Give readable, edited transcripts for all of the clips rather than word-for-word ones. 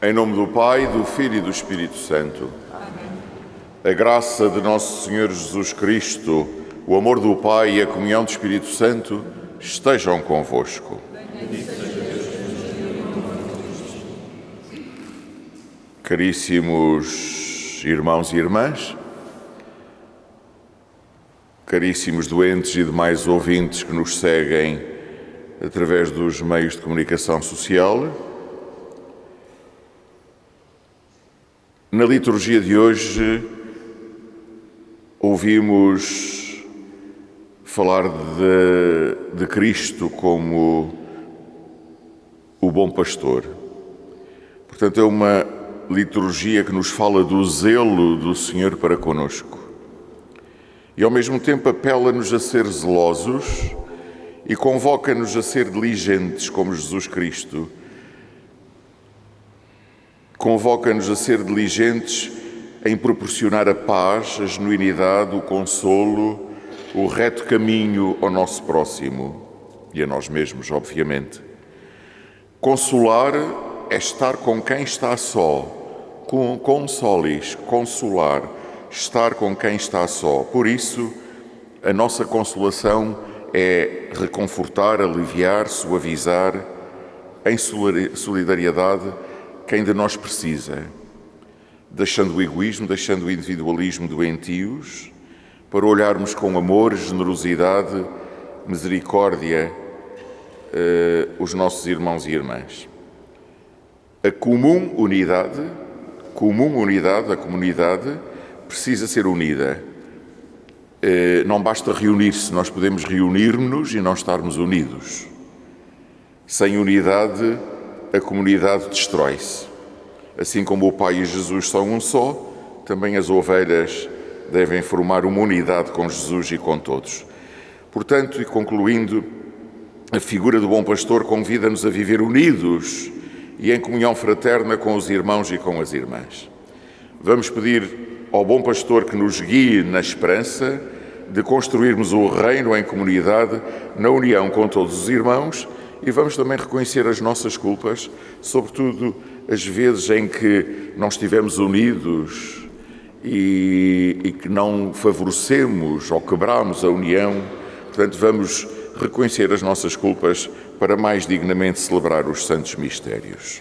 Em nome do Pai, do Filho e do Espírito Santo. Amém. A graça de nosso Senhor Jesus Cristo, o amor do Pai e a comunhão do Espírito Santo estejam convosco. Caríssimos irmãos e irmãs, caríssimos doentes e demais ouvintes que nos seguem através dos meios de comunicação social, na liturgia de hoje ouvimos falar de Cristo como o bom pastor. Portanto, é uma liturgia que nos fala do zelo do Senhor para conosco e ao mesmo tempo apela-nos a ser zelosos e convoca-nos a ser diligentes como Jesus Cristo. Convoca-nos a ser diligentes em proporcionar a paz, a genuinidade, o consolo, o reto caminho ao nosso próximo e a nós mesmos, obviamente. Consolar é estar com quem está só. Consolis, consolar, estar com quem está só. Por isso, a nossa consolação é reconfortar, aliviar, suavizar, em solidariedade, quem de nós precisa, deixando o egoísmo, deixando o individualismo doentios, para olharmos com amor, generosidade, misericórdia os nossos irmãos e irmãs. A comum unidade, a comunidade, precisa ser unida. Não basta reunir-se, nós podemos reunir-nos e não estarmos unidos. Sem unidade, a comunidade destrói-se. Assim como o Pai e Jesus são um só, também as ovelhas devem formar uma unidade com Jesus e com todos. Portanto, e concluindo, a figura do bom pastor convida-nos a viver unidos e em comunhão fraterna com os irmãos e com as irmãs. Vamos pedir ao bom pastor que nos guie na esperança de construirmos o reino em comunidade, na união com todos os irmãos, e vamos também reconhecer as nossas culpas, sobretudo as vezes em que não estivemos unidos e que não favorecemos ou quebramos a união. Portanto, vamos reconhecer as nossas culpas para mais dignamente celebrar os santos mistérios.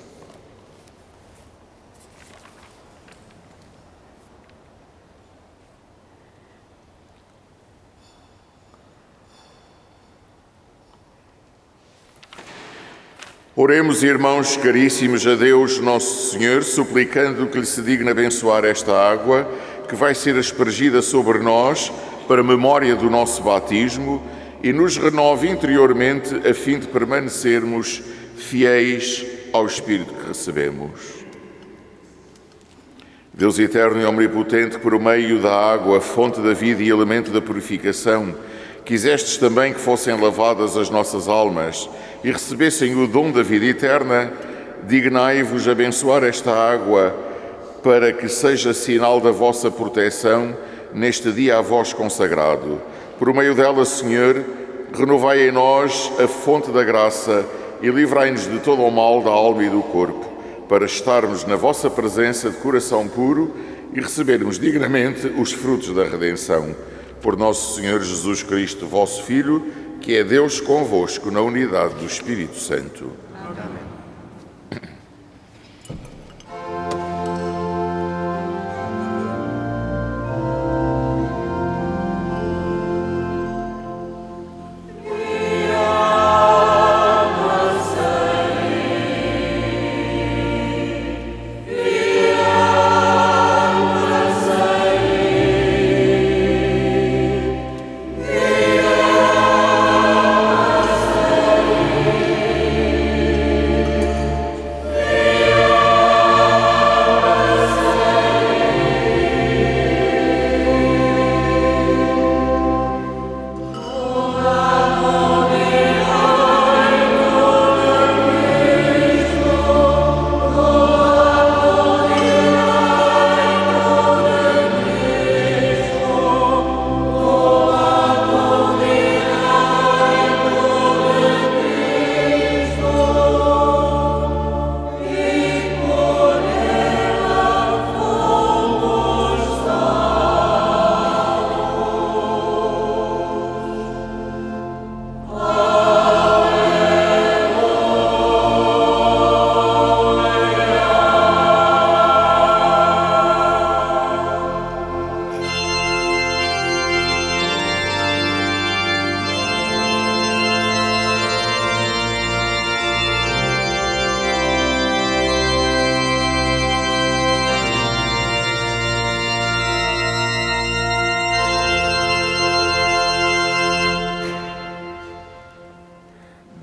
Oremos, irmãos caríssimos, a Deus Nosso Senhor, suplicando que lhe se digne abençoar esta água que vai ser aspergida sobre nós para a memória do nosso batismo e nos renove interiormente a fim de permanecermos fiéis ao Espírito que recebemos. Deus eterno e omnipotente, por meio da água, fonte da vida e elemento da purificação, quisestes também que fossem lavadas as nossas almas e recebessem o dom da vida eterna, dignai-vos abençoar esta água para que seja sinal da vossa proteção neste dia a vós consagrado. Por meio dela, Senhor, renovai em nós a fonte da graça e livrai-nos de todo o mal da alma e do corpo, para estarmos na vossa presença de coração puro e recebermos dignamente os frutos da redenção. Por nosso Senhor Jesus Cristo, vosso Filho, que é Deus convosco na unidade do Espírito Santo. Amém.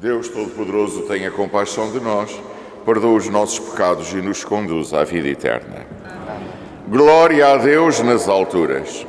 Deus Todo-Poderoso, tenha compaixão de nós, perdoa os nossos pecados e nos conduz à vida eterna. Amém. Glória a Deus nas alturas.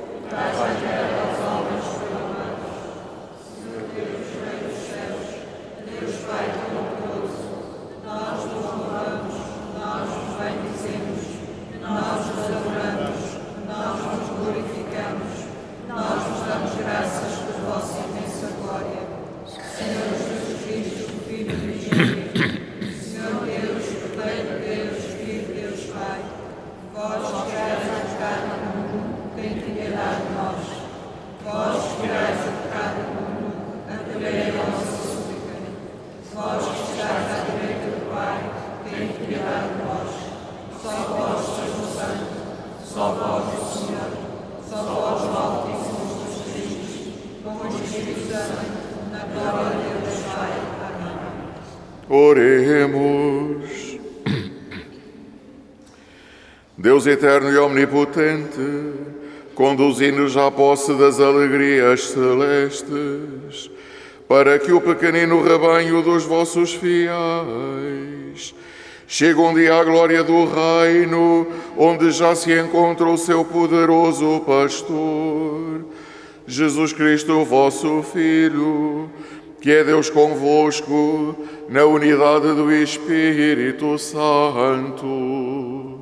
Oremos. Deus eterno e omnipotente, conduzi-nos à posse das alegrias celestes, para que o pequenino rebanho dos vossos fiéis chegue um dia à glória do reino, onde já se encontra o seu poderoso pastor, Jesus Cristo, vosso Filho, que é Deus convosco, na unidade do Espírito Santo.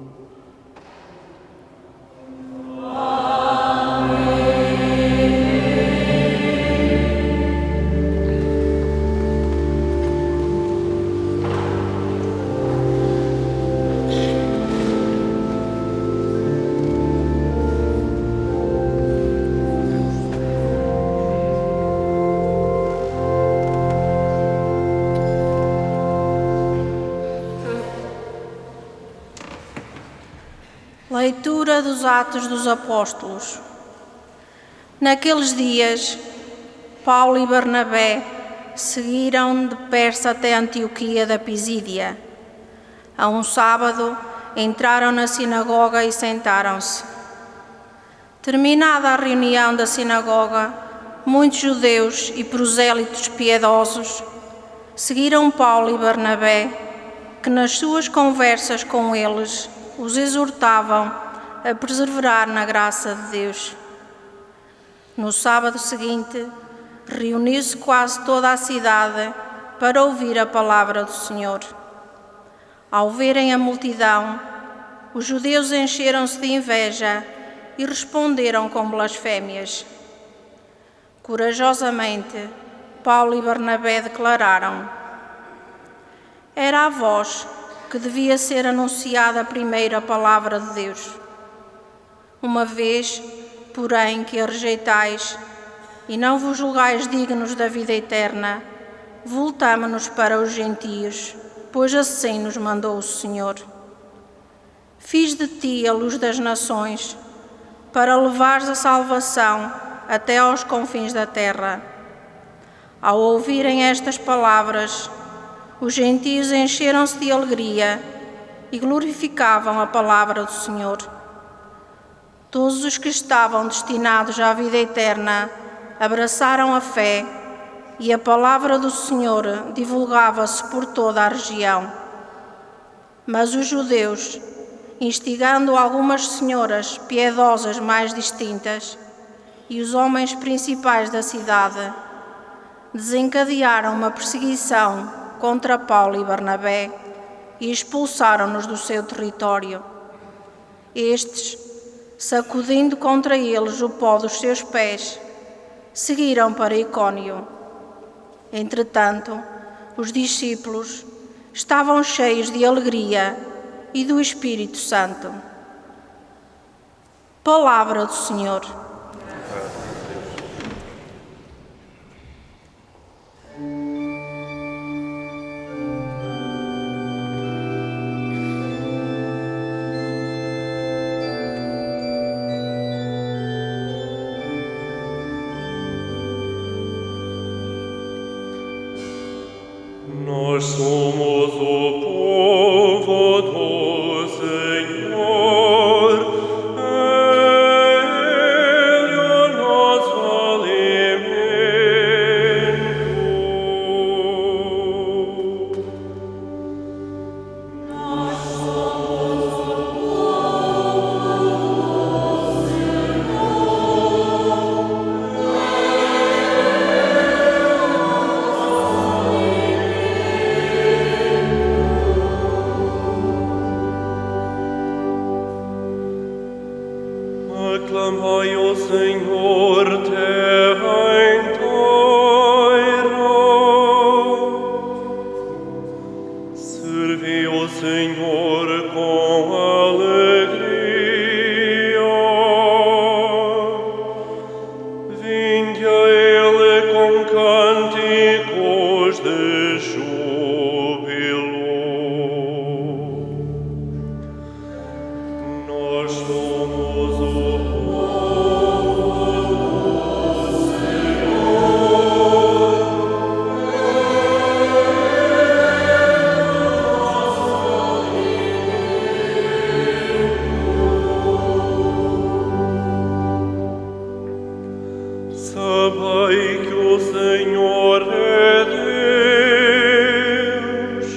Leitura dos Atos dos Apóstolos. Naqueles dias, Paulo e Barnabé seguiram de Persa até Antioquia da Pisídia. A um sábado, entraram na sinagoga e sentaram-se. Terminada a reunião da sinagoga, muitos judeus e prosélitos piedosos seguiram Paulo e Barnabé, que nas suas conversas com eles os exortavam a perseverar na graça de Deus. No sábado seguinte, reuniu-se quase toda a cidade para ouvir a palavra do Senhor. Ao verem a multidão, os judeus encheram-se de inveja e responderam com blasfémias. Corajosamente, Paulo e Barnabé declararam: era a vós que devia ser anunciada primeiro a palavra de Deus. Uma vez, porém, que a rejeitais e não vos julgais dignos da vida eterna, voltamo-nos para os gentios, pois assim nos mandou o Senhor. Fiz de ti a luz das nações, para levares a salvação até aos confins da terra. Ao ouvirem estas palavras, os gentios encheram-se de alegria e glorificavam a palavra do Senhor. Todos os que estavam destinados à vida eterna abraçaram a fé e a palavra do Senhor divulgava-se por toda a região. Mas os judeus, instigando algumas senhoras piedosas mais distintas e os homens principais da cidade, desencadearam uma perseguição contra Paulo e Barnabé e expulsaram-nos do seu território. Estes, sacudindo contra eles o pó dos seus pés, seguiram para Icônio. Entretanto, os discípulos estavam cheios de alegria e do Espírito Santo. Palavra do Senhor. Nós somos o povo do Senhor, Ele é o nosso alimento. cânticos de júbilo. Nós somos o Sabei que o Senhor é Deus,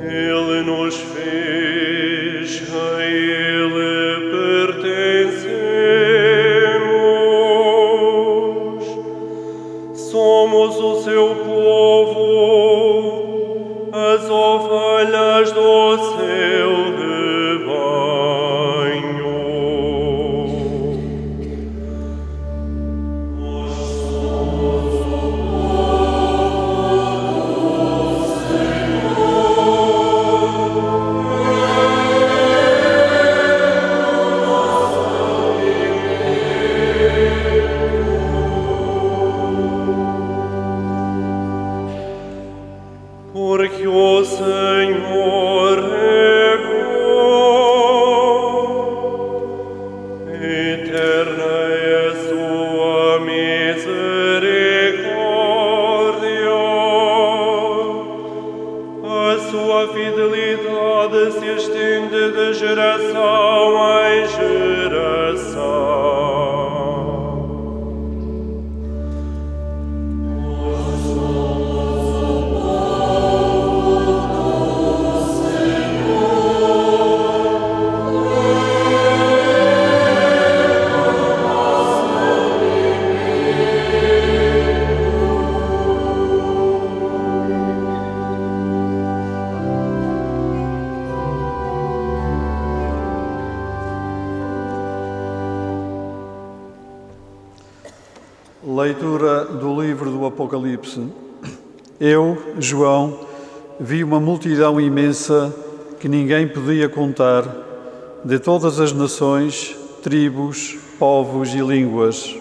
Ele nos fez, a Ele pertencemos, somos o seu povo, as ovelhas do seu rebanho. Porque o Senhor é bom, eterna é sua misericórdia, a sua fidelidade se estende de geração em geração. Leitura do livro do Apocalipse. Eu, João, vi uma multidão imensa que ninguém podia contar, de todas as nações, tribos, povos e línguas.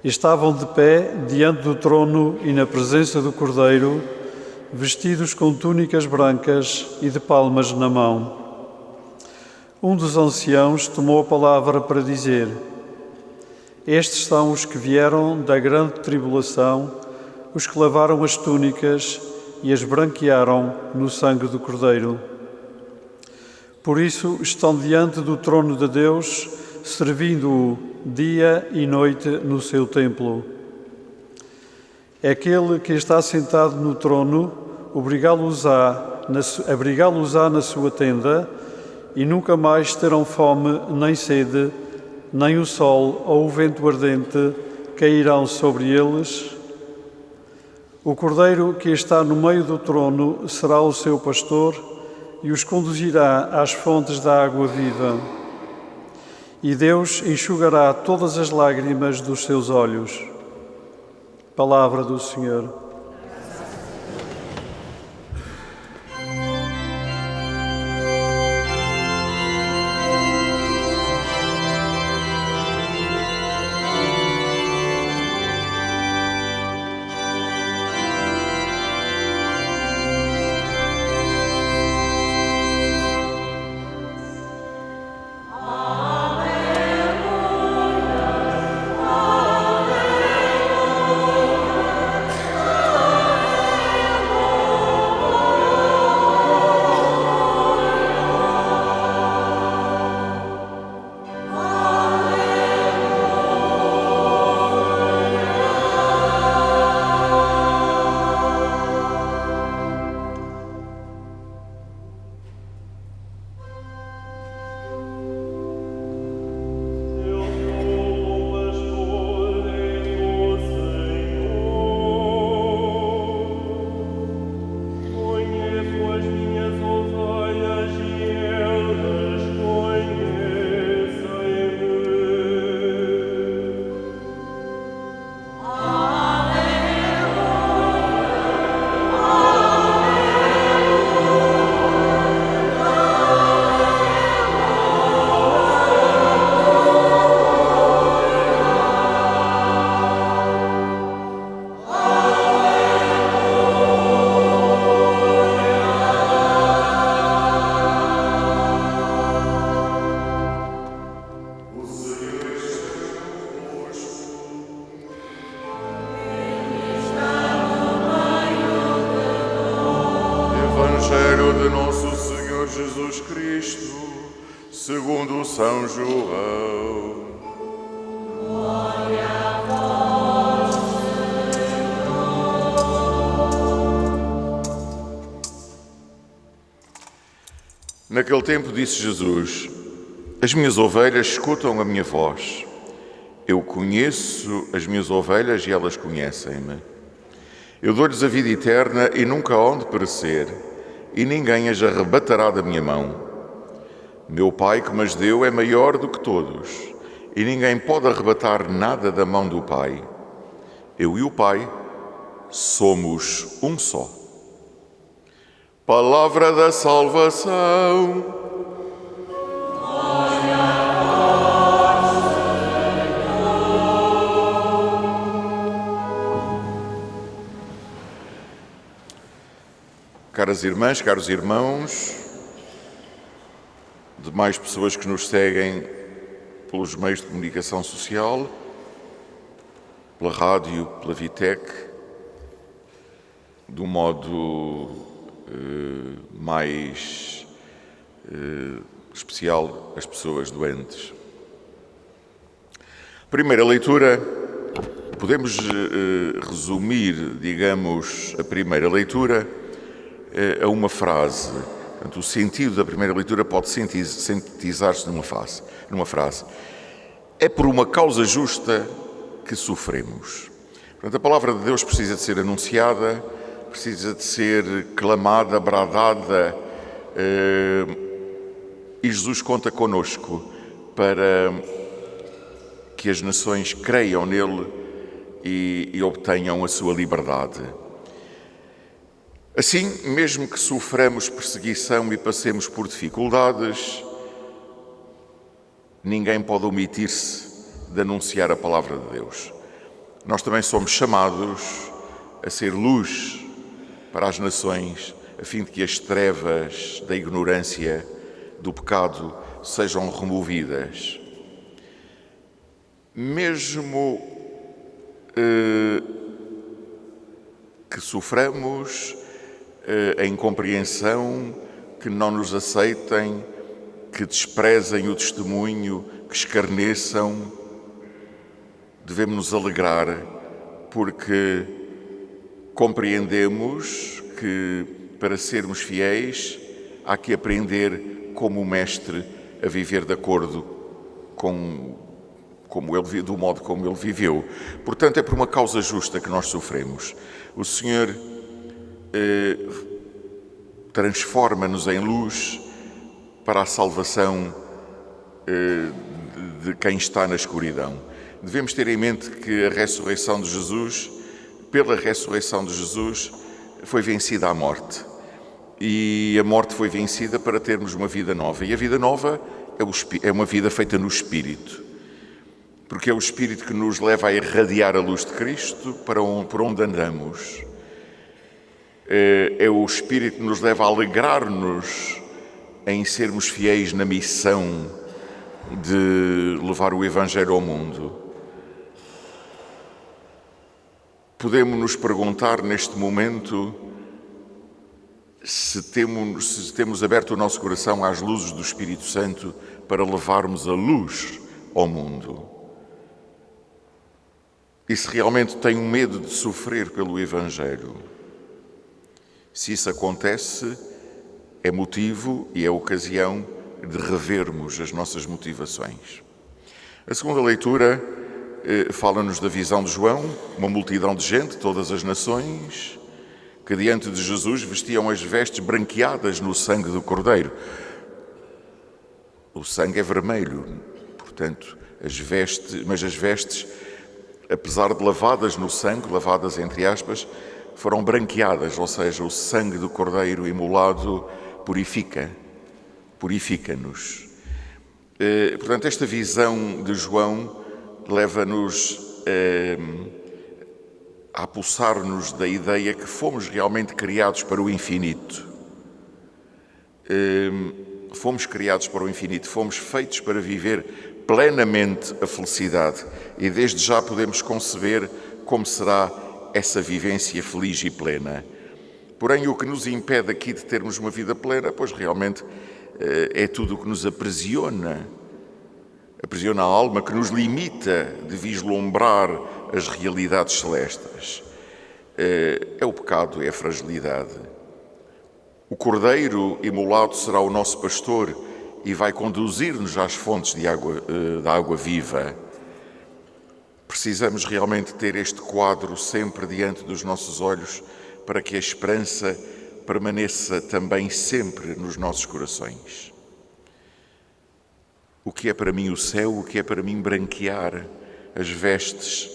Estavam de pé diante do trono e na presença do Cordeiro, vestidos com túnicas brancas e de palmas na mão. Um dos anciãos tomou a palavra para dizer: Estes são os que vieram da grande tribulação, os que lavaram as túnicas e as branquearam no sangue do Cordeiro. Por isso estão diante do trono de Deus, servindo-o dia e noite no seu templo. Aquele que está sentado no trono abrigá-los-á na sua tenda, e nunca mais terão fome nem sede, nem o sol ou o vento ardente cairão sobre eles. O Cordeiro que está no meio do trono será o seu pastor e os conduzirá às fontes da água viva. E Deus enxugará todas as lágrimas dos seus olhos. Palavra do Senhor. segundo São João. Glória a vós, Senhor. Naquele tempo disse Jesus: as minhas ovelhas escutam a minha voz. Eu conheço as minhas ovelhas e elas conhecem-me. Eu dou-lhes a vida eterna e nunca hão de perecer, e ninguém as arrebatará da minha mão. Meu Pai que me as deu é maior do que todos, e ninguém pode arrebatar nada da mão do Pai. Eu e o Pai somos um só. Palavra da salvação. Caras irmãs, caros irmãos, demais pessoas que nos seguem pelos meios de comunicação social, pela rádio, pela Vitec, de um modo mais especial as pessoas doentes. Primeira leitura, podemos resumir, digamos, a primeira leitura a uma frase. Portanto, o sentido da primeira leitura pode sintetizar-se numa frase. É por uma causa justa que sofremos. Portanto, a palavra de Deus precisa de ser anunciada, precisa de ser clamada, bradada, e Jesus conta connosco para que as nações creiam nele e obtenham a sua liberdade. Assim, mesmo que soframos perseguição e passemos por dificuldades, ninguém pode omitir-se de anunciar a palavra de Deus. Nós também somos chamados a ser luz para as nações, a fim de que as trevas da ignorância, do pecado, sejam removidas. Mesmo que soframos a incompreensão, que não nos aceitem, que desprezem o testemunho, que escarneçam, devemos nos alegrar, porque compreendemos que para sermos fiéis há que aprender como o Mestre a viver de acordo com do modo como ele viveu. Portanto, é por uma causa justa que nós sofremos. O Senhor transforma-nos em luz para a salvação de quem está na escuridão. Devemos ter em mente que pela ressurreição de Jesus, foi vencida a morte. E a morte foi vencida para termos uma vida nova. E a vida nova é uma vida feita no Espírito. Porque é o Espírito que nos leva a irradiar a luz de Cristo por onde andamos. É o Espírito que nos leva a alegrar-nos em sermos fiéis na missão de levar o Evangelho ao mundo. Podemos nos perguntar neste momento se temos aberto o nosso coração às luzes do Espírito Santo para levarmos a luz ao mundo. E se realmente tenho medo de sofrer pelo Evangelho. Se isso acontece, é motivo e é ocasião de revermos as nossas motivações. A segunda leitura fala-nos da visão de João, uma multidão de gente, todas as nações, que diante de Jesus vestiam as vestes branqueadas no sangue do Cordeiro. O sangue é vermelho, portanto, as vestes, apesar de lavadas no sangue, lavadas entre aspas, foram branqueadas, ou seja, o sangue do Cordeiro imolado purifica-nos. Portanto, esta visão de João leva-nos a apossar-nos da ideia que fomos realmente criados para o infinito. Fomos criados para o infinito, fomos feitos para viver plenamente a felicidade e desde já podemos conceber como será essa vivência feliz e plena. Porém, o que nos impede aqui de termos uma vida plena, pois realmente é tudo o que nos aprisiona a alma, que nos limita de vislumbrar as realidades celestes. É o pecado, é a fragilidade. O Cordeiro imolado será o nosso pastor e vai conduzir-nos às fontes da água viva. Precisamos realmente ter este quadro sempre diante dos nossos olhos para que a esperança permaneça também sempre nos nossos corações. O que é para mim o céu, o que é para mim branquear as vestes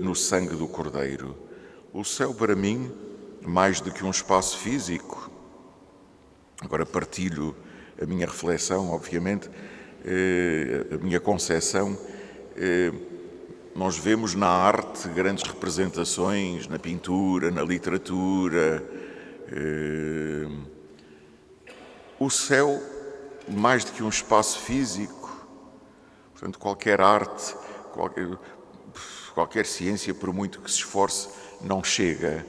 no sangue do Cordeiro? O céu para mim, mais do que um espaço físico, agora partilho a minha reflexão, obviamente, a minha concepção. Nós vemos na arte grandes representações, na pintura, na literatura. O céu, mais do que um espaço físico, portanto, qualquer arte, qualquer ciência, por muito que se esforce, não chega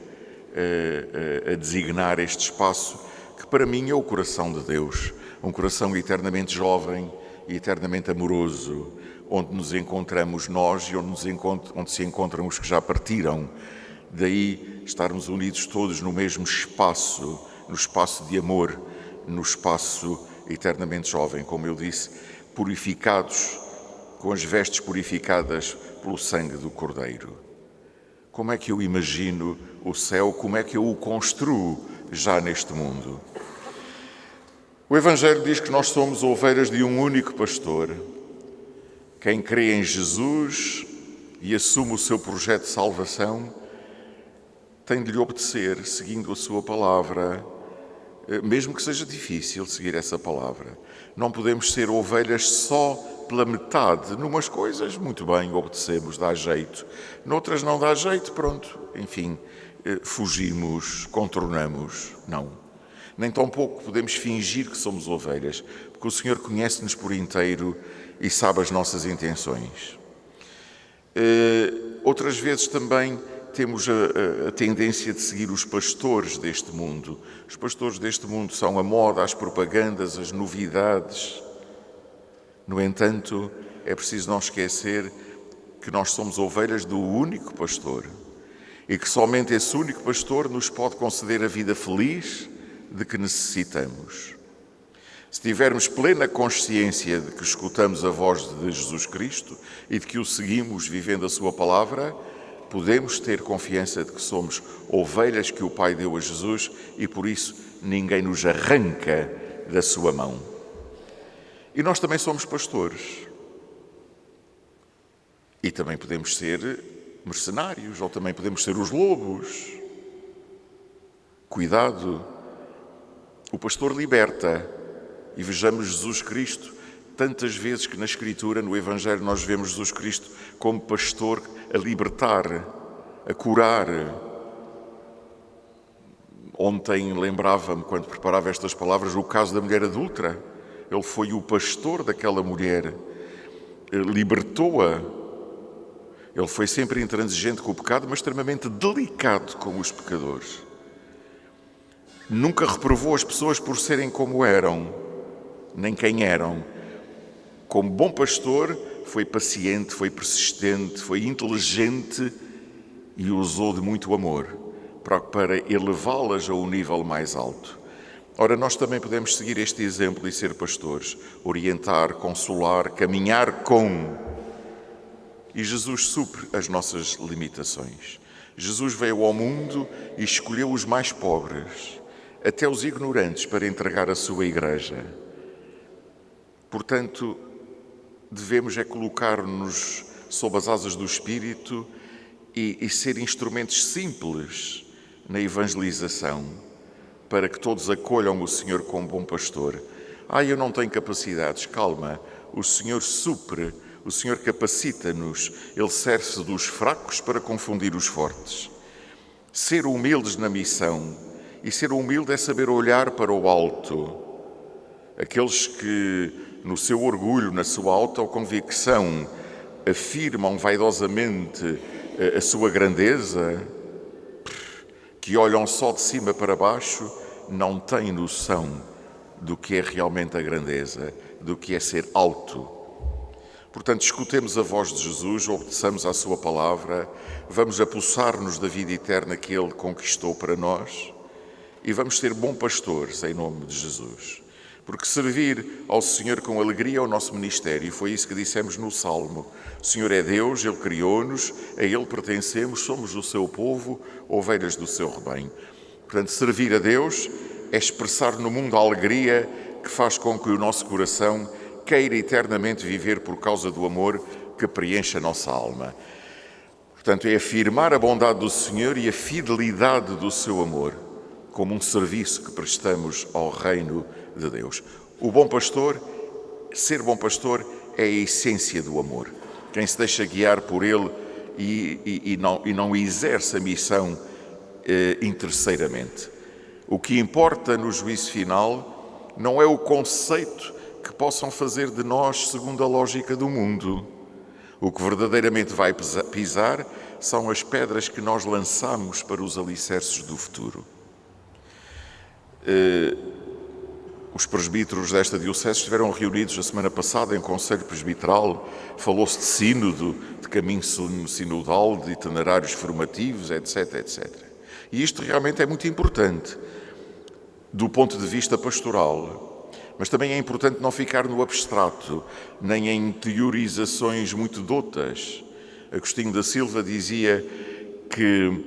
a designar este espaço que para mim é o coração de Deus, um coração eternamente jovem e eternamente amoroso, onde nos encontramos nós e onde se encontram os que já partiram. Daí estarmos unidos todos no mesmo espaço, no espaço de amor, no espaço eternamente jovem, como eu disse, purificados, com as vestes purificadas pelo sangue do Cordeiro. Como é que eu imagino o céu? Como é que eu o construo já neste mundo? O Evangelho diz que nós somos ovelhas de um único pastor. Quem crê em Jesus e assume o seu projeto de salvação tem de lhe obedecer, seguindo a sua palavra, mesmo que seja difícil seguir essa palavra. Não podemos ser ovelhas só pela metade. Numas coisas, muito bem, obedecemos, dá jeito. Noutras não dá jeito, pronto. Enfim, fugimos, contornamos. Não. Nem tão pouco podemos fingir que somos ovelhas, porque o Senhor conhece-nos por inteiro e sabe as nossas intenções. Outras vezes também temos a tendência de seguir os pastores deste mundo. Os pastores deste mundo são a moda, as propagandas, as novidades. No entanto, é preciso não esquecer que nós somos ovelhas do único pastor e que somente esse único pastor nos pode conceder a vida feliz de que necessitamos. Se tivermos plena consciência de que escutamos a voz de Jesus Cristo e de que o seguimos vivendo a sua palavra, podemos ter confiança de que somos ovelhas que o Pai deu a Jesus e por isso ninguém nos arranca da sua mão. E nós também somos pastores. E também podemos ser mercenários, ou também podemos ser os lobos. Cuidado, o pastor liberta. E vejamos Jesus Cristo, tantas vezes que na Escritura, no Evangelho, nós vemos Jesus Cristo como pastor a libertar, a curar. Ontem lembrava-me, quando preparava estas palavras, o caso da mulher adúltera. Ele foi o pastor daquela mulher, libertou-a. Ele foi sempre intransigente com o pecado, mas extremamente delicado com os pecadores. Nunca reprovou as pessoas por serem como eram, nem quem eram. Como bom pastor, foi paciente, foi persistente, foi inteligente e usou de muito amor para elevá-las a um nível mais alto. Ora, nós também podemos seguir este exemplo e ser pastores, orientar, consolar, caminhar com. E Jesus supre as nossas limitações. Jesus veio ao mundo e escolheu os mais pobres, até os ignorantes, para entregar a sua igreja. Portanto, devemos colocar-nos sob as asas do Espírito e ser instrumentos simples na evangelização, para que todos acolham o Senhor como bom pastor. Eu não tenho capacidades. Calma, o Senhor supre, o Senhor capacita-nos. Ele serve-se dos fracos para confundir os fortes. Ser humildes na missão, e ser humilde é saber olhar para o alto. Aqueles que, no seu orgulho, na sua autoconvicção, afirmam vaidosamente a sua grandeza, que olham só de cima para baixo, não têm noção do que é realmente a grandeza, do que é ser alto. Portanto, escutemos a voz de Jesus, obedeçamos à sua palavra, vamos apossar-nos da vida eterna que Ele conquistou para nós e vamos ser bons pastores em nome de Jesus. Porque servir ao Senhor com alegria é o nosso ministério. Foi isso que dissemos no Salmo. O Senhor é Deus, Ele criou-nos, a Ele pertencemos, somos o seu povo, ovelhas do seu rebanho. Portanto, servir a Deus é expressar no mundo a alegria que faz com que o nosso coração queira eternamente viver por causa do amor que preenche a nossa alma. Portanto, é afirmar a bondade do Senhor e a fidelidade do seu amor como um serviço que prestamos ao reino de Deus. O bom pastor, ser bom pastor, é a essência do amor. Quem se deixa guiar por ele e não exerce a missão interesseiramente. O que importa no juízo final não é o conceito que possam fazer de nós segundo a lógica do mundo. O que verdadeiramente vai pisar são as pedras que nós lançamos para os alicerces do futuro. Os presbíteros desta diocese estiveram reunidos a semana passada em Conselho Presbiteral, falou-se de sínodo, de caminho sinodal, de itinerários formativos, etc, etc. E isto realmente é muito importante do ponto de vista pastoral, mas também é importante não ficar no abstrato, nem em teorizações muito dotas. Agostinho da Silva dizia que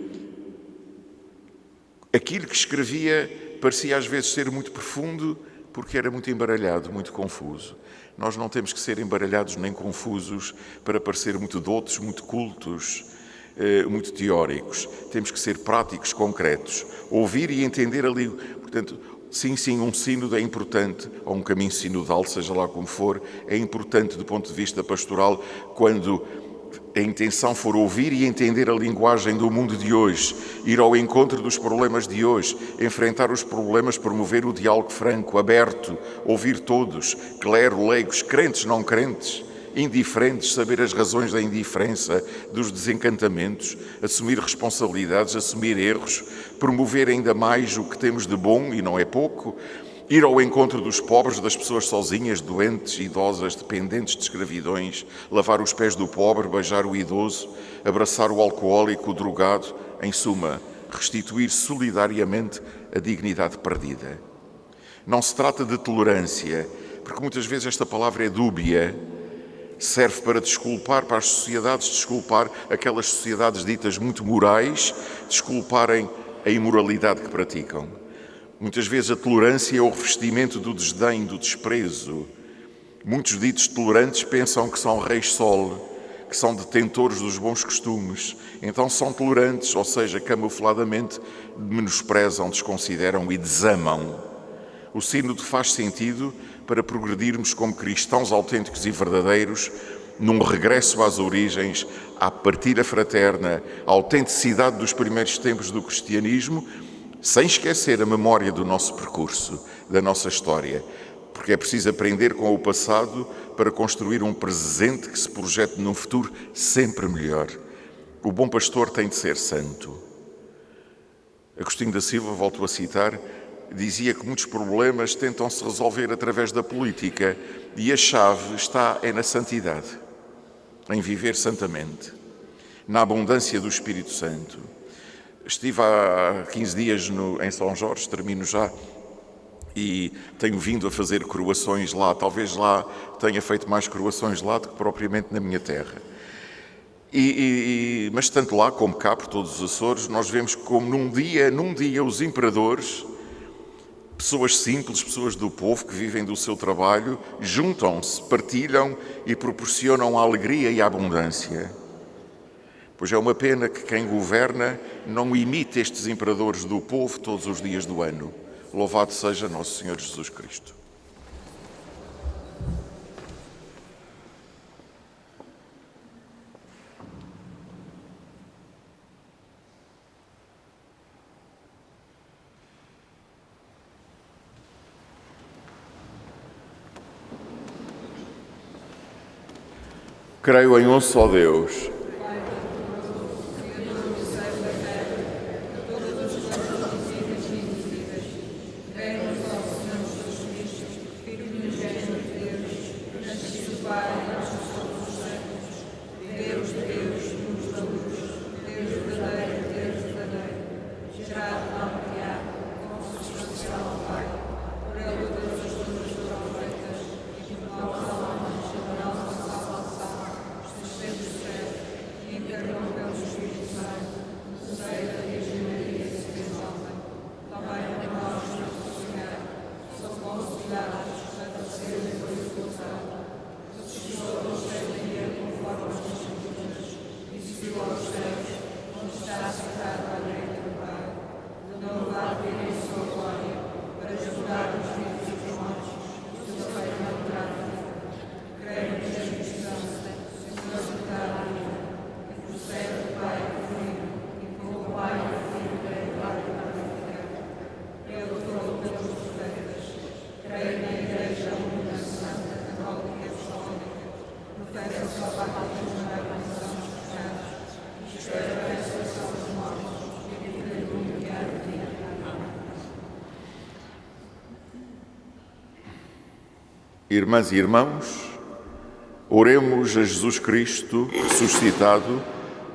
aquilo que escrevia parecia às vezes ser muito profundo porque era muito embaralhado, muito confuso. Nós não temos que ser embaralhados nem confusos para parecer muito doutos, muito cultos, muito teóricos. Temos que ser práticos, concretos. Ouvir e entender ali. Portanto, sim, um sínodo é importante, ou um caminho sinodal, seja lá como for, é importante do ponto de vista pastoral quando a intenção for ouvir e entender a linguagem do mundo de hoje, ir ao encontro dos problemas de hoje, enfrentar os problemas, promover o diálogo franco, aberto, ouvir todos, clero, leigos, crentes, não crentes, indiferentes, saber as razões da indiferença, dos desencantamentos, assumir responsabilidades, assumir erros, promover ainda mais o que temos de bom, e não é pouco, ir ao encontro dos pobres, das pessoas sozinhas, doentes, idosas, dependentes de escravidões, lavar os pés do pobre, beijar o idoso, abraçar o alcoólico, o drogado, em suma, restituir solidariamente a dignidade perdida. Não se trata de tolerância, porque muitas vezes esta palavra é dúbia, serve para desculpar, para as sociedades desculpar aquelas sociedades ditas muito morais, desculparem a imoralidade que praticam. Muitas vezes a tolerância é o revestimento do desdém, do desprezo. Muitos ditos tolerantes pensam que são reis sol, que são detentores dos bons costumes. Então são tolerantes, ou seja, camufladamente menosprezam, desconsideram e desamam. O sínodo faz sentido para progredirmos como cristãos autênticos e verdadeiros num regresso às origens, à partilha fraterna, à autenticidade dos primeiros tempos do cristianismo, sem esquecer a memória do nosso percurso, da nossa história, porque é preciso aprender com o passado para construir um presente que se projete num futuro sempre melhor. O bom pastor tem de ser santo. Agostinho da Silva, volto a citar, dizia que muitos problemas tentam-se resolver através da política e a chave está na santidade, em viver santamente, na abundância do Espírito Santo. Estive há 15 dias em São Jorge, termino já, e tenho vindo a fazer coroações lá. Talvez lá tenha feito mais coroações lá do que propriamente na minha terra. Mas tanto lá como cá, por todos os Açores, nós vemos como num dia os imperadores, pessoas simples, pessoas do povo que vivem do seu trabalho, juntam-se, partilham e proporcionam a alegria e a abundância. Pois é uma pena que quem governa não imite estes imperadores do povo todos os dias do ano. Louvado seja Nosso Senhor Jesus Cristo. Creio em um só Deus, Irmãs e irmãos, oremos a Jesus Cristo, ressuscitado,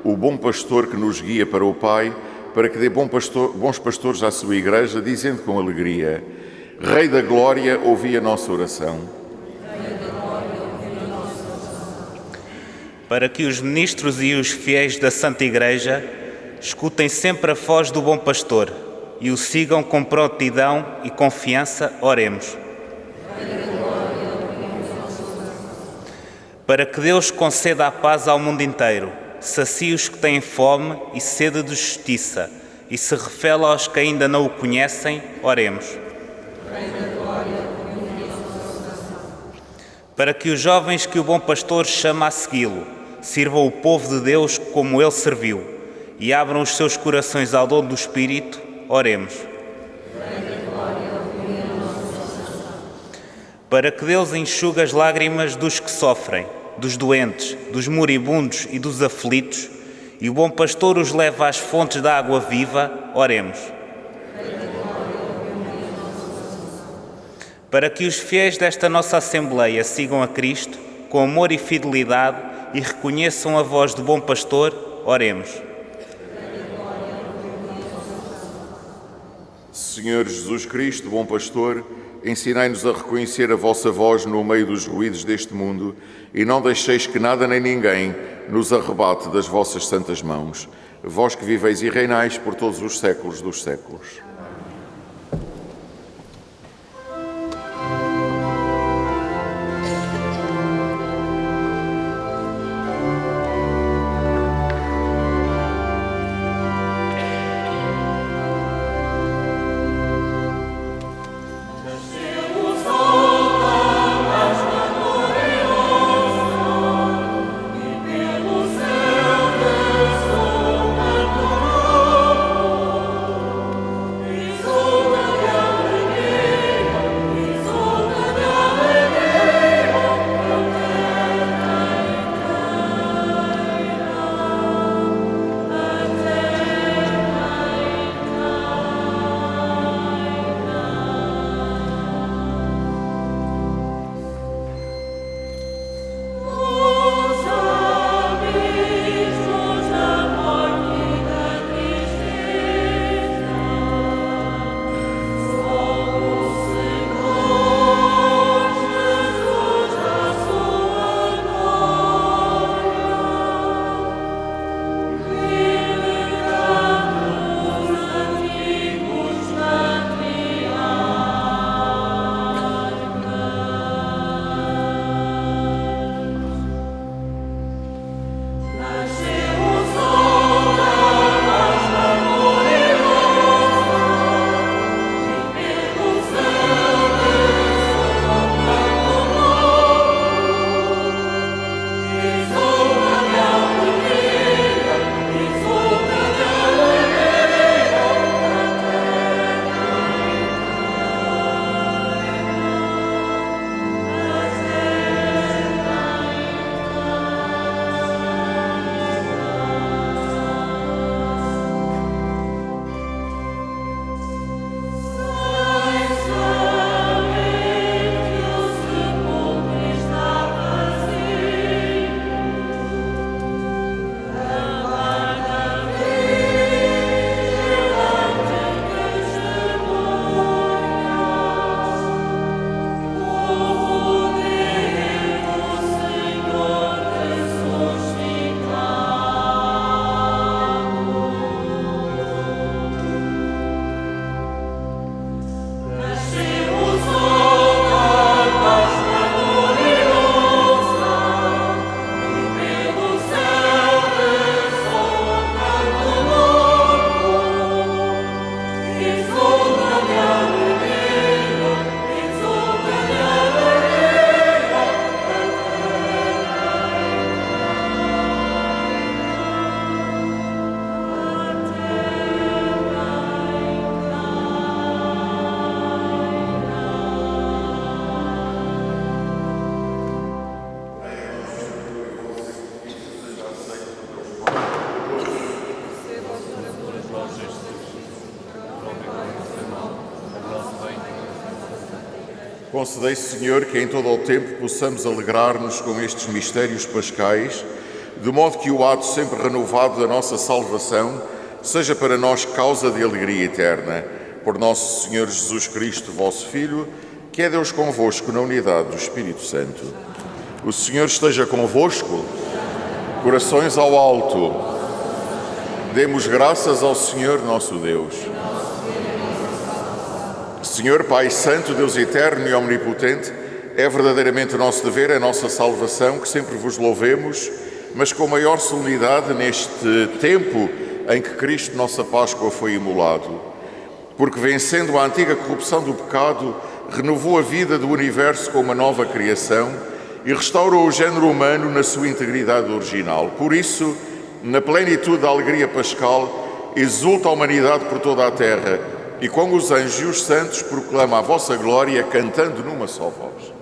o bom pastor que nos guia para o Pai, para que dê bons pastores à sua Igreja, dizendo com alegria: Rei da Glória, ouvi a nossa oração. Para que os ministros e os fiéis da Santa Igreja escutem sempre a voz do bom pastor e o sigam com prontidão e confiança, oremos. Para que Deus conceda a paz ao mundo inteiro, sacie os que têm fome e sede de justiça, e se revela aos que ainda não o conhecem, oremos. Para que os jovens que o bom pastor chama a segui-lo, sirvam o povo de Deus como ele serviu, e abram os seus corações ao dom do Espírito, oremos. Para que Deus enxugue as lágrimas dos que sofrem, dos doentes, dos moribundos e dos aflitos, e o bom pastor os leva às fontes da água viva, oremos. Para que os fiéis desta nossa Assembleia sigam a Cristo com amor e fidelidade e reconheçam a voz do bom pastor, oremos. Senhor Jesus Cristo, bom pastor, ensinai-nos a reconhecer a vossa voz no meio dos ruídos deste mundo e não deixeis que nada nem ninguém nos arrebate das vossas santas mãos. Vós que viveis e reinais por todos os séculos dos séculos. E Concedei, Senhor, que em todo o tempo possamos alegrar-nos com estes mistérios pascais, de modo que o ato sempre renovado da nossa salvação seja para nós causa de alegria eterna. Por nosso Senhor Jesus Cristo, vosso Filho, que é Deus convosco na unidade do Espírito Santo. O Senhor esteja convosco. Corações ao alto. Demos graças ao Senhor nosso Deus. Senhor Pai Santo, Deus eterno e omnipotente, é verdadeiramente o nosso dever, é a nossa salvação, que sempre vos louvemos, mas com maior solenidade neste tempo em que Cristo, nossa Páscoa, foi imolado. Porque vencendo a antiga corrupção do pecado, renovou a vida do universo com uma nova criação e restaurou o género humano na sua integridade original. Por isso, na plenitude da alegria pascal, exulta a humanidade por toda a terra e com os anjos e os santos proclama a vossa glória cantando numa só voz.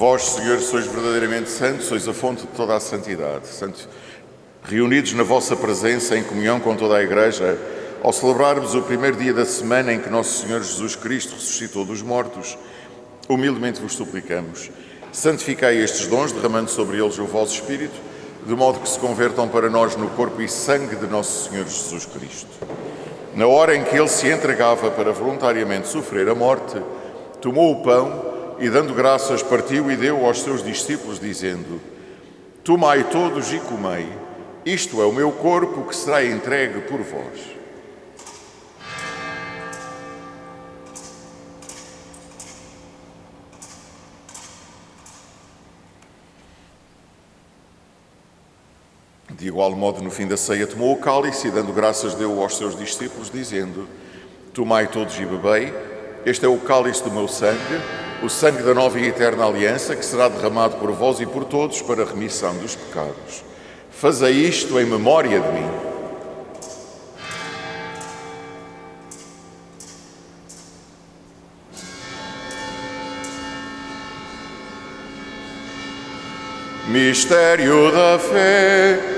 Vós, Senhor, sois verdadeiramente santos, sois a fonte de toda a santidade. Santos, reunidos na vossa presença, em comunhão com toda a Igreja, ao celebrarmos o primeiro dia da semana em que nosso Senhor Jesus Cristo ressuscitou dos mortos, humildemente vos suplicamos, santificai estes dons, derramando sobre eles o vosso Espírito, de modo que se convertam para nós no corpo e sangue de nosso Senhor Jesus Cristo. Na hora em que ele se entregava para voluntariamente sofrer a morte, tomou o pão e, dando graças, partiu e deu aos seus discípulos, dizendo: Tomai todos e comei, isto é o meu corpo que será entregue por vós. De igual modo, no fim da ceia, tomou o cálice e, dando graças, deu aos seus discípulos, dizendo: Tomai todos e bebei, este é o cálice do meu sangue, o sangue da nova e eterna aliança, que será derramado por vós e por todos para a remissão dos pecados. Fazei isto em memória de mim. Mistério da fé.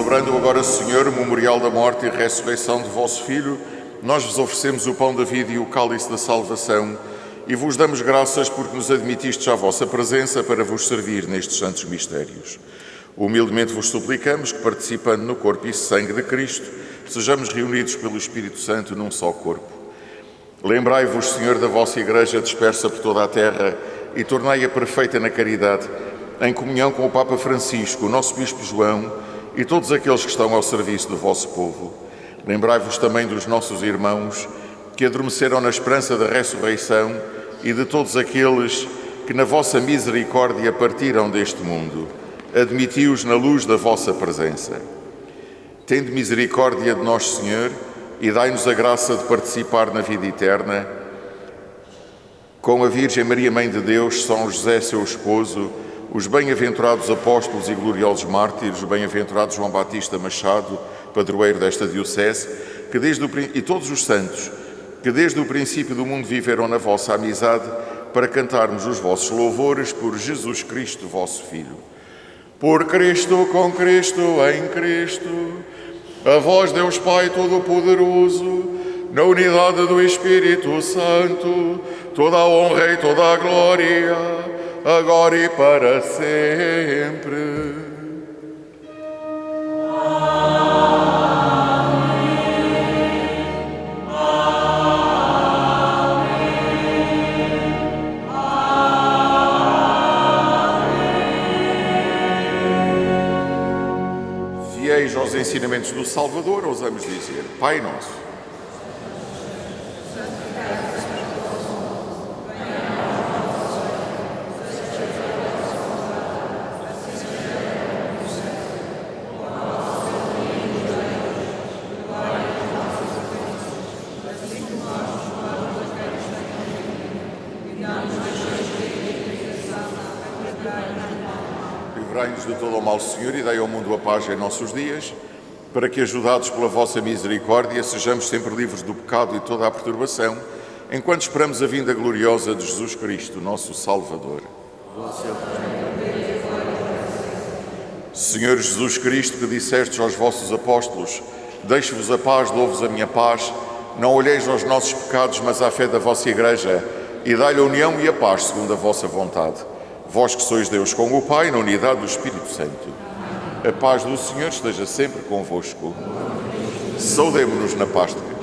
Celebrando agora, Senhor, o memorial da morte e ressurreição de vosso Filho, nós vos oferecemos o pão da vida e o cálice da salvação e vos damos graças porque nos admitistes à vossa presença para vos servir nestes santos mistérios. Humildemente vos suplicamos que, participando no corpo e sangue de Cristo, sejamos reunidos pelo Espírito Santo num só corpo. Lembrai-vos, Senhor, da vossa Igreja dispersa por toda a terra e tornai-a perfeita na caridade, em comunhão com o Papa Francisco, o nosso Bispo João e todos aqueles que estão ao serviço do vosso povo. Lembrai-vos também dos nossos irmãos que adormeceram na esperança da ressurreição e de todos aqueles que na vossa misericórdia partiram deste mundo. Admiti-os na luz da vossa presença. Tende misericórdia de nós, Senhor, e dai-nos a graça de participar na vida eterna. Com a Virgem Maria, Mãe de Deus, São José, seu esposo, os bem-aventurados apóstolos e gloriosos mártires, o bem-aventurado João Batista Machado, padroeiro desta diocese, e todos os santos, que desde o princípio do mundo viveram na vossa amizade, para cantarmos os vossos louvores por Jesus Cristo, vosso Filho. Por Cristo, com Cristo, em Cristo, a vós, Deus Pai Todo-Poderoso, na unidade do Espírito Santo, toda a honra e toda a glória, agora e para sempre. Fiéis aos ensinamentos do Salvador, ousamos dizer: Pai Nosso. Livrai-nos de todo o mal, Senhor, e dai ao mundo a paz em nossos dias, para que, ajudados pela vossa misericórdia, sejamos sempre livres do pecado e toda a perturbação, enquanto esperamos a vinda gloriosa de Jesus Cristo, nosso Salvador. Senhor Jesus Cristo, que dissestes aos vossos apóstolos: deixo-vos a paz, dou-vos a minha paz, não olheis aos nossos pecados, mas à fé da vossa Igreja, e dai-lhe a união e a paz segundo a vossa vontade. Vós que sois Deus com o Pai, na unidade do Espírito Santo. A paz do Senhor esteja sempre convosco. Saudemo-nos na paz de Cristo.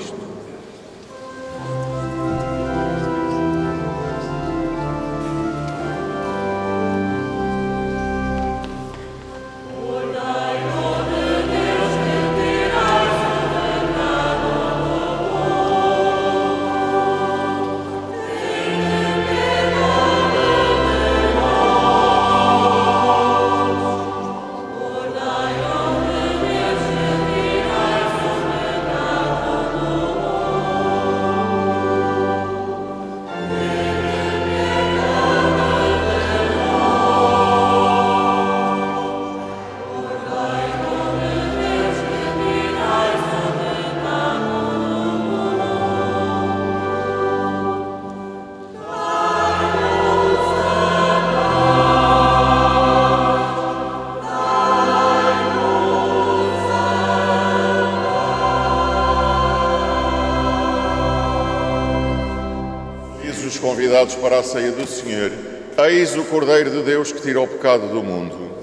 Convidados para a ceia do Senhor, eis o Cordeiro de Deus que tira o pecado do mundo.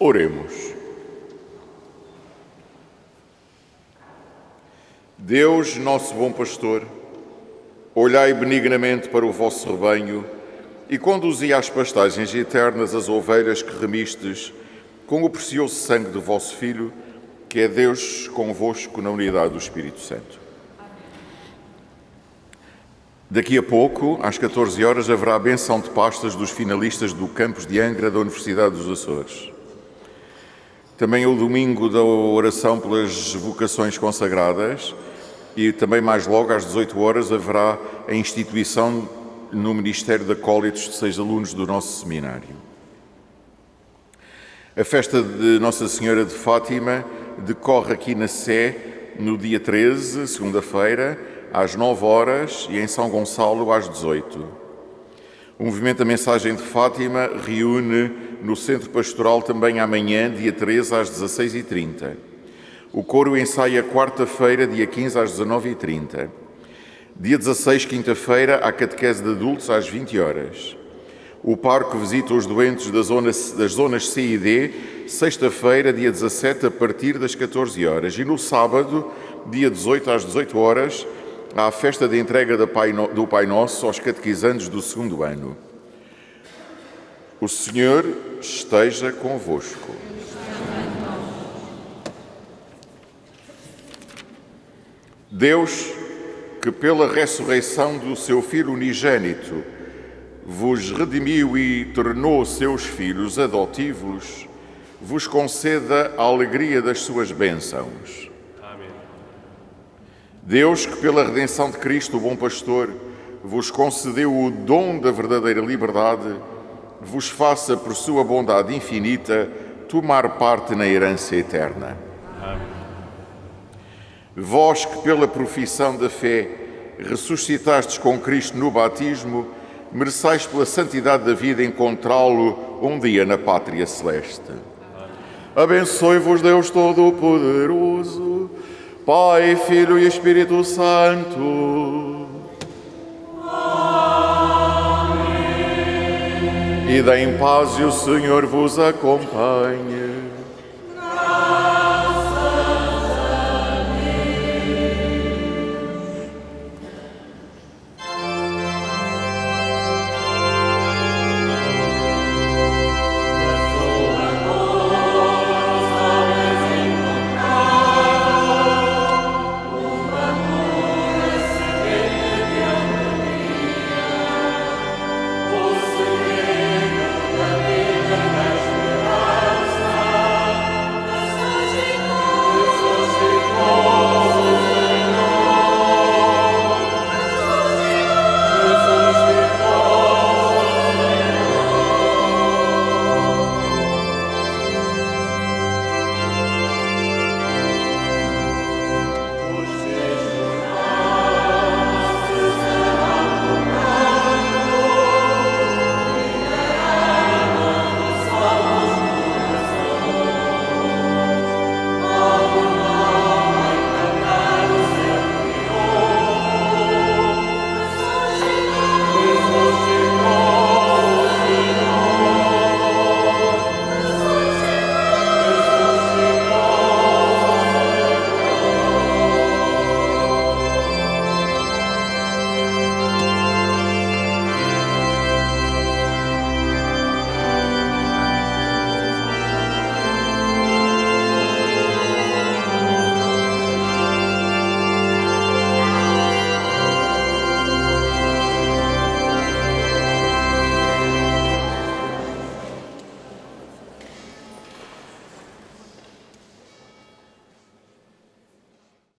Oremos. Deus, nosso bom pastor, olhai benignamente para o vosso rebanho e conduzi às pastagens eternas as ovelhas que remistes com o precioso sangue do vosso Filho, que é Deus convosco na unidade do Espírito Santo. Daqui a pouco, às 14 horas, haverá a benção de pastas dos finalistas do campus de Angra da Universidade dos Açores. Também é o domingo da oração pelas vocações consagradas e também mais logo, às 18 horas, haverá a instituição no Ministério de Acólitos de 6 alunos do nosso seminário. A festa de Nossa Senhora de Fátima decorre aqui na Sé no dia 13, segunda-feira, às 9 horas e em São Gonçalo às 18. O Movimento da Mensagem de Fátima reúne no Centro Pastoral também amanhã, dia 13, às 16h30. O coro ensaia quarta-feira, dia 15, às 19h30. Dia 16, quinta-feira, há catequese de adultos às 20 horas. O parque visita os doentes das zonas C e D, sexta-feira, dia 17, a partir das 14 horas. E no sábado, dia 18, às 18 horas, há a festa de entrega do Pai Nosso aos catequizandos do segundo ano. O Senhor esteja convosco. Deus, que pela ressurreição do seu Filho unigênito vos redimiu e tornou seus filhos adotivos, vos conceda a alegria das suas bênçãos. Amém. Deus, que pela redenção de Cristo, o bom pastor, vos concedeu o dom da verdadeira liberdade, vos faça, por sua bondade infinita, tomar parte na herança eterna. Amém. Vós que pela profissão da fé ressuscitastes com Cristo no batismo, mereçais pela santidade da vida encontrá-lo um dia na pátria celeste. Abençoe-vos Deus Todo-Poderoso, Pai, Filho e Espírito Santo. Amém. Ide em paz e o Senhor vos acompanhe.